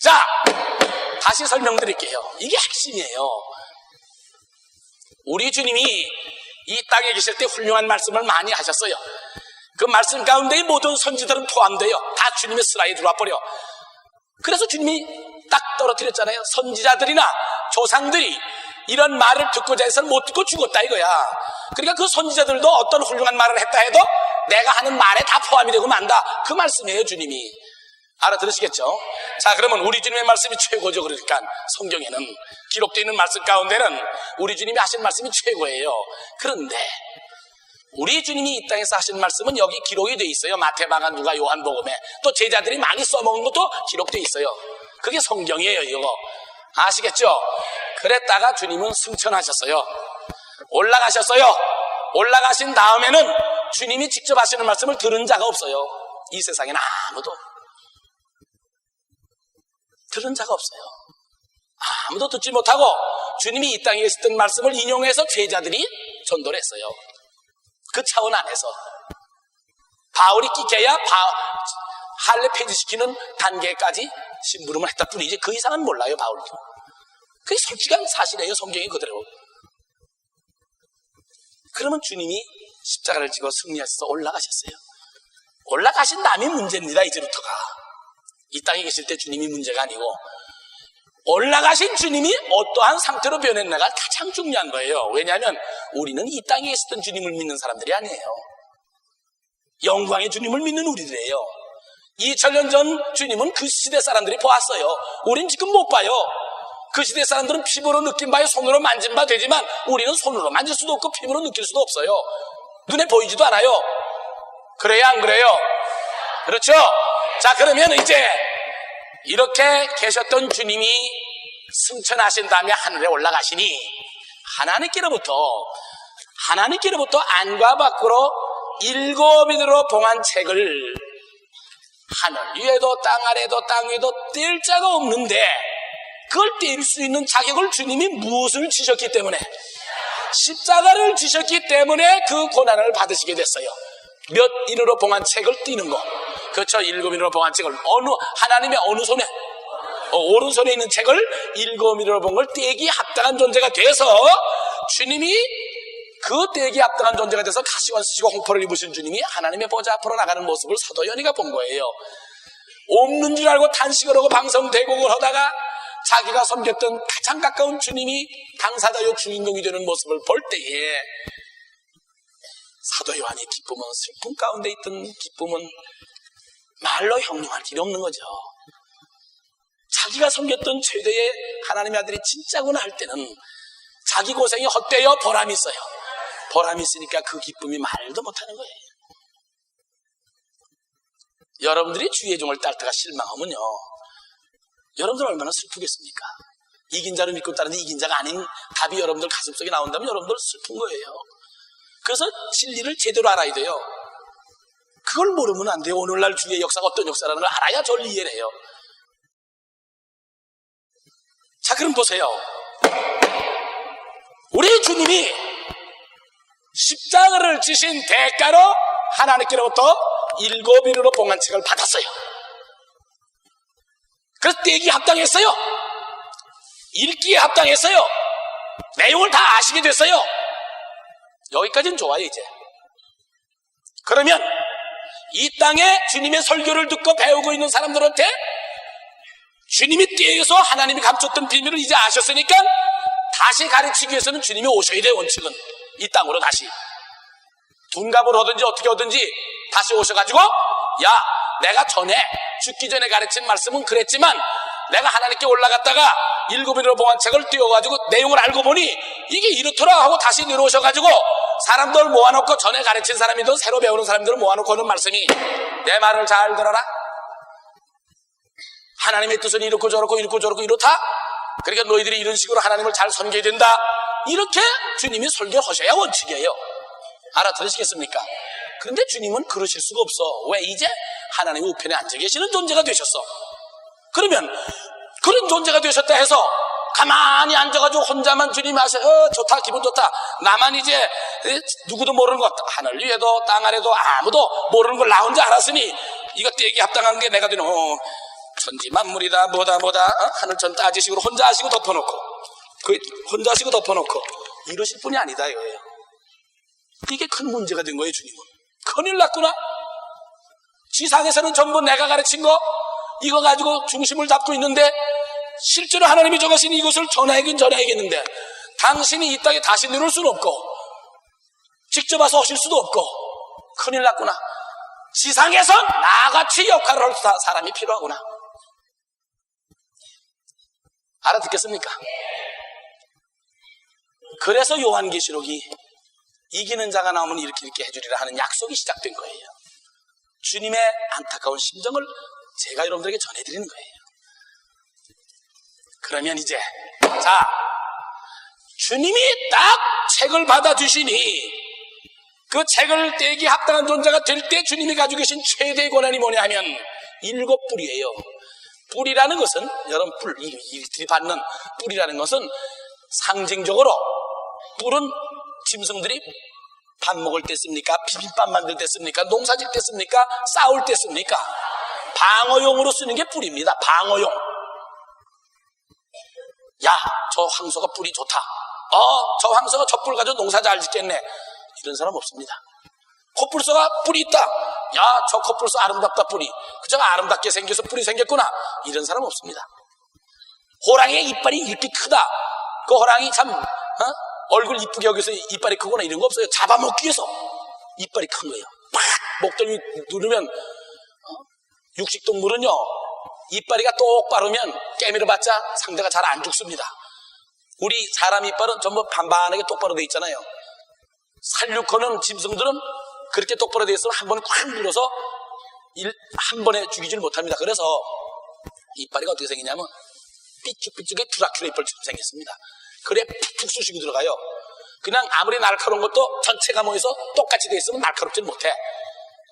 자, 다시 설명드릴게요. 이게 핵심이에요. 우리 주님이 이 땅에 계실 때 훌륭한 말씀을 많이 하셨어요. 그 말씀 가운데 모든 선지들은 포함돼요. 다 주님의 슬하에 들어와 버려. 그래서 주님이 딱 떨어뜨렸잖아요. 선지자들이나 조상들이 이런 말을 듣고자 해서는 못 듣고 죽었다 이거야. 그러니까 그 선지자들도 어떤 훌륭한 말을 했다 해도 내가 하는 말에 다 포함이 되고 만다, 그 말씀이에요. 주님이 알아들으시겠죠? 자, 그러면 우리 주님의 말씀이 최고죠. 그러니까 성경에는 기록되어 있는 말씀 가운데는 우리 주님이 하신 말씀이 최고예요. 그런데 우리 주님이 이 땅에서 하신 말씀은 여기 기록이 되어 있어요. 마태복음, 누가, 요한복음에. 또 제자들이 많이 써먹은 것도 기록되어 있어요. 그게 성경이에요. 이거 아시겠죠? 그랬다가 주님은 승천하셨어요. 올라가셨어요. 올라가신 다음에는 주님이 직접 하시는 말씀을 들은 자가 없어요. 이 세상에는 아무도 들은 자가 없어요. 아무도 듣지 못하고 주님이 이 땅에 있었던 말씀을 인용해서 제자들이 전도를 했어요. 그 차원 안에서 바울이 끼켜야 할례 폐지시키는 단계까지 심부름을 했다 뿐이지 그 이상은 몰라요. 바울도. 그게 솔직한 사실이에요. 성경이 그대로. 그러면 주님이 십자가를 지고 승리하셔서 올라가셨어요. 올라가신 다음이 문제입니다. 이제부터가 이 땅에 계실 때 주님이 문제가 아니고 올라가신 주님이 어떠한 상태로 변했나가 가장 중요한 거예요. 왜냐하면 우리는 이 땅에 있었던 주님을 믿는 사람들이 아니에요. 영광의 주님을 믿는 우리들이에요. 2000년 전 주님은 그 시대 사람들이 보았어요. 우린 지금 못 봐요. 그 시대 사람들은 피부로 느낀 바에 손으로 만진 바 되지만 우리는 손으로 만질 수도 없고 피부로 느낄 수도 없어요. 눈에 보이지도 않아요. 그래요, 안 그래요? 그렇죠? 자, 그러면 이제 이렇게 계셨던 주님이 승천하신 다음에 하늘에 올라가시니 하나님께로부터 안과 밖으로 7인으로 봉한 책을 하늘 위에도 땅 아래도 땅 위에도 뗄 자가 없는데 그걸 뗄 수 있는 자격을 주님이 무엇을 지셨기 때문에, 십자가를 지셨기 때문에 그 고난을 받으시게 됐어요. 몇 인으로 봉한 책을 떼는 거, 그렇죠? 7인으로 봉한 책을 하나님의 어느 손에, 오른손에 있는 책을 7인으로 봉한 걸 떼기 합당한 존재가 돼서 주님이 그 떼기 합당한 존재가 돼서 가시관 쓰시고 홍포를 입으신 주님이 하나님의 보좌 앞으로 나가는 모습을 사도 요한이가 본 거예요. 없는 줄 알고 탄식을 하고 방송대곡을 하다가 자기가 섬겼던 가장 가까운 주님이 당사자요 주인공이 되는 모습을 볼 때에 사도 요한의 기쁨은, 슬픔 가운데 있던 기쁨은 말로 형용할 길이 없는 거죠. 자기가 섬겼던 최대의 하나님의 아들이 진짜구나 할 때는 자기 고생이 헛되어 보람이 있어요. 보람이 있으니까 그 기쁨이 말도 못하는 거예요. 여러분들이 주의 종을 딸 때가 실망하면요, 여러분들 얼마나 슬프겠습니까? 이긴 자를 믿고 따르는데 이긴 자가 아닌 답이 여러분들 가슴속에 나온다면 여러분들 슬픈 거예요. 그래서 진리를 제대로 알아야 돼요. 그걸 모르면 안 돼요. 오늘날 주의 역사가 어떤 역사라는 걸 알아야 저를 이해를 해요. 자, 그럼 보세요. 우리 주님이 십자가를 지신 대가로 하나님께로부터 7인으로 봉한 책을 받았어요. 그래서 떼기 합당했어요. 읽기에 합당했어요. 내용을 다 아시게 됐어요. 여기까지는 좋아요. 이제 그러면 이 땅에 주님의 설교를 듣고 배우고 있는 사람들한테 주님이 떼어서 하나님이 감췄던 비밀을 이제 아셨으니까 다시 가르치기 위해서는 주님이 오셔야 돼요. 원칙은 이 땅으로 다시 둔갑을 하든지 어떻게 하든지 다시 오셔가지고, 야, 내가 전에 죽기 전에 가르친 말씀은 그랬지만 내가 하나님께 올라갔다가 7인으로 봉한 책을 띄워가지고 내용을 알고 보니 이게 이렇더라 하고 다시 내려오셔가지고 사람들 모아놓고, 전에 가르친 사람이든 새로 배우는 사람들을 모아놓고 하는 말씀이, 내 말을 잘 들어라. 하나님의 뜻은 이렇고 저렇고 이렇고 저렇고 이렇다. 그러니까 너희들이 이런 식으로 하나님을 잘 섬겨야 된다. 이렇게 주님이 설교하셔야 원칙이에요. 알아들으시겠습니까? 그런데 주님은 그러실 수가 없어. 왜? 이제 하나님의 우편에 앉아 계시는 존재가 되셨어. 그러면 그런 존재가 되셨다 해서 가만히 앉아가지고 혼자만 주님 하셔, 좋다, 기분 좋다, 나만 이제 누구도 모르는 것, 하늘 위에도 땅 아래도 아무도 모르는 걸 나 혼자 알았으니 이거 떼기 합당한 게 내가 되는, 천지 만물이다 뭐다 하늘천 따지시고 혼자 하시고 덮어놓고 혼자 하시고 덮어놓고 이러실 분이 아니다 이거예요. 이게 큰 문제가 된 거예요. 주님은 큰일 났구나. 지상에서는 전부 내가 가르친 거 이거 가지고 중심을 잡고 있는데 실제로 하나님이 정하신 이것을 전하긴 전해야겠는데 당신이 이 땅에 다시 내려올 수는 없고 직접 와서 하실 수도 없고 큰일 났구나. 지상에서 나같이 역할을 할 사람이 필요하구나. 알아듣겠습니까? 그래서 요한계시록이 이기는 자가 나오면 이렇게 해주리라 하는 약속이 시작된 거예요. 주님의 안타까운 심정을 제가 여러분들에게 전해드리는 거예요. 그러면 이제 자, 주님이 딱 책을 받아주시니 그 책을 떼기 합당한 존재가 될 때 주님이 가지고 계신 최대의 권한이 뭐냐 하면 7뿔이에요. 뿔이라는 것은 여러분 이들이 받는 뿔이라는 것은 상징적으로 뿔은 짐승들이 밥 먹을 때 씁니까? 비빔밥 만들 때 씁니까? 농사 짓 때 씁니까? 싸울 때 씁니까? 방어용으로 쓰는 게 뿔입니다. 방어용. 야, 저 황소가 뿔이 좋다. 저 황소가 저 뿔 가지고 농사 잘 짓겠네. 이런 사람 없습니다. 코뿔소가 뿔이 있다. 야, 저 코뿔소 아름답다 뿔이. 그저가 아름답게 생겨서 뿔이 생겼구나. 이런 사람 없습니다. 호랑이의 이빨이 이렇게 크다. 그 호랑이 참 얼굴 이쁘게 여기서 이빨이 크구나 이런 거 없어요. 잡아먹기 위해서 이빨이 큰 거예요. 팍 목덜미 누르면 육식동물은요 이빨이가 똑바르면 깨밀어봤자 상대가 잘 안 죽습니다. 우리 사람 이빨은 전부 반반하게 똑바로 돼 있잖아요. 살육하는 짐승들은 그렇게 똑바로 돼 있으면 한 번에 콱 물어서 한 번에 죽이질 못합니다. 그래서 이빨이가 어떻게 생기냐면 삐쭉삐쭉하게 드라큘라 이빨처럼 생겼습니다. 그래 푹 쑤시고 들어가요. 그냥 아무리 날카로운 것도 전체가 모여서 똑같이 돼 있으면 날카롭지는 못해.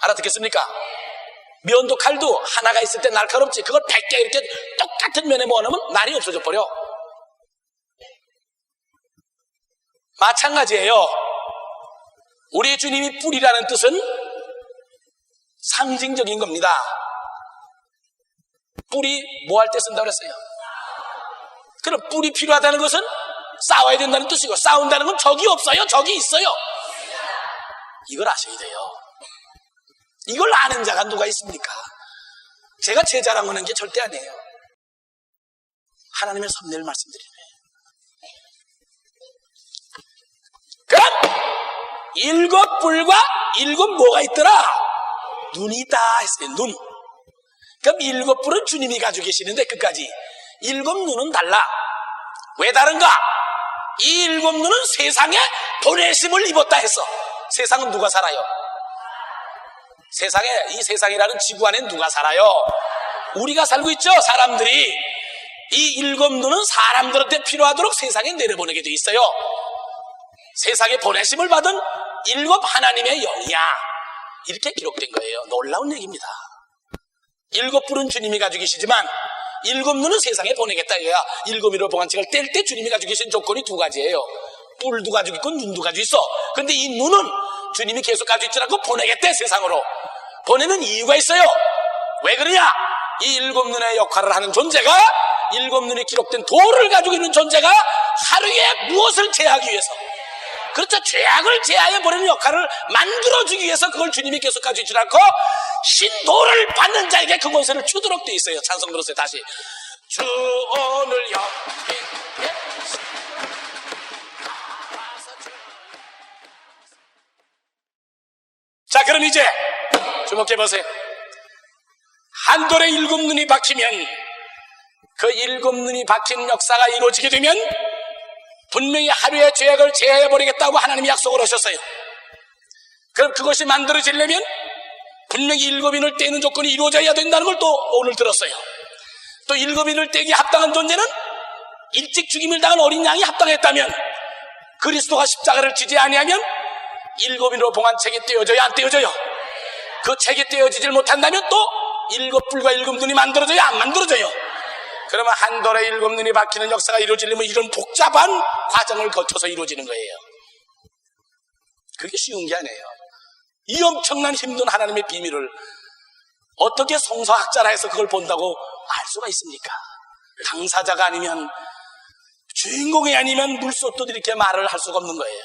알아듣겠습니까? 면도 칼도 하나가 있을 때 날카롭지 그걸 100개 이렇게 똑같은 면에 모아놓으면 날이 없어져 버려. 마찬가지예요. 우리 주님이 뿔이라는 뜻은 상징적인 겁니다. 뿔이 뭐 할 때 쓴다고 그랬어요? 그럼 뿔이 필요하다는 것은 싸워야 된다는 뜻이고 싸운다는 건 적이 없어요? 적이 있어요? 이걸 아셔야 돼요. 이걸 아는 자가 누가 있습니까? 제가 제 자랑하는 게 절대 아니에요. 하나님의 섭리를 말씀드리는 거예요. 그럼 7뿔과 7 뭐가 있더라? 눈이 있다 했어요. 눈. 그럼 7뿔은 주님이 가지고 계시는데 끝까지 7 눈은 달라. 왜 다른가? 이 7 눈은 세상에 보내심을 입었다 했어. 세상은 누가 살아요? 세상에, 이 세상이라는 지구 안에 누가 살아요? 우리가 살고 있죠. 사람들이. 이 7 눈은 사람들한테 필요하도록 세상에 내려보내게 돼 있어요. 세상에 보내심을 받은 7 하나님의 영이야. 이렇게 기록된 거예요. 놀라운 얘기입니다. 7뿔은 주님이 가지고 계시지만 7 눈은 세상에 보내겠다 이거야. 7이로 봉안책을 뗄 때 주님이 가지고 계신 조건이 2가지예요. 뿔도 가지고 있고 눈도 가지고 있어. 근데 이 눈은 주님이 계속 가지고 있지 않고 보내겠대. 세상으로 보내는 이유가 있어요. 왜 그러냐? 이 7 눈의 역할을 하는 존재가 7 눈이 기록된 도를 가지고 있는 존재가 하루에 무엇을 제하기 위해서, 그렇죠, 죄악을 제하여 버리는 역할을 만들어주기 위해서 그걸 주님이 계속 가지고 있지 않고 신도를 받는 자에게 그 권세를 주도록 돼 있어요. 찬송 들었어요. 다시 주 오늘 여기. 자, 그럼 이제 주목해 보세요. 한 돌에 7 눈이 박히면 그 7 눈이 박힌 역사가 이루어지게 되면 분명히 하루의 죄악을 제하여 버리겠다고 하나님이 약속을 하셨어요. 그럼 그것이 만들어지려면 분명히 7인을 떼는 조건이 이루어져야 된다는 걸 또 오늘 들었어요. 또 7인을 떼기 합당한 존재는 일찍 죽임을 당한 어린 양이 합당했다면, 그리스도가 십자가를 지지 아니하면 7인으로 봉한 책이 떼어져요? 안 떼어져요? 그 책이 떼어지질 못한다면 또 7뿔과 7 눈이 만들어져요? 안 만들어져요? 그러면 한 돌에 7 눈이 박히는 역사가 이루어지려면 이런 복잡한 과정을 거쳐서 이루어지는 거예요. 그게 쉬운 게 아니에요. 이 엄청난 힘든 하나님의 비밀을 어떻게 성서학자라 해서 그걸 본다고 알 수가 있습니까? 당사자가 아니면, 주인공이 아니면 물소도 이렇게 말을 할 수가 없는 거예요.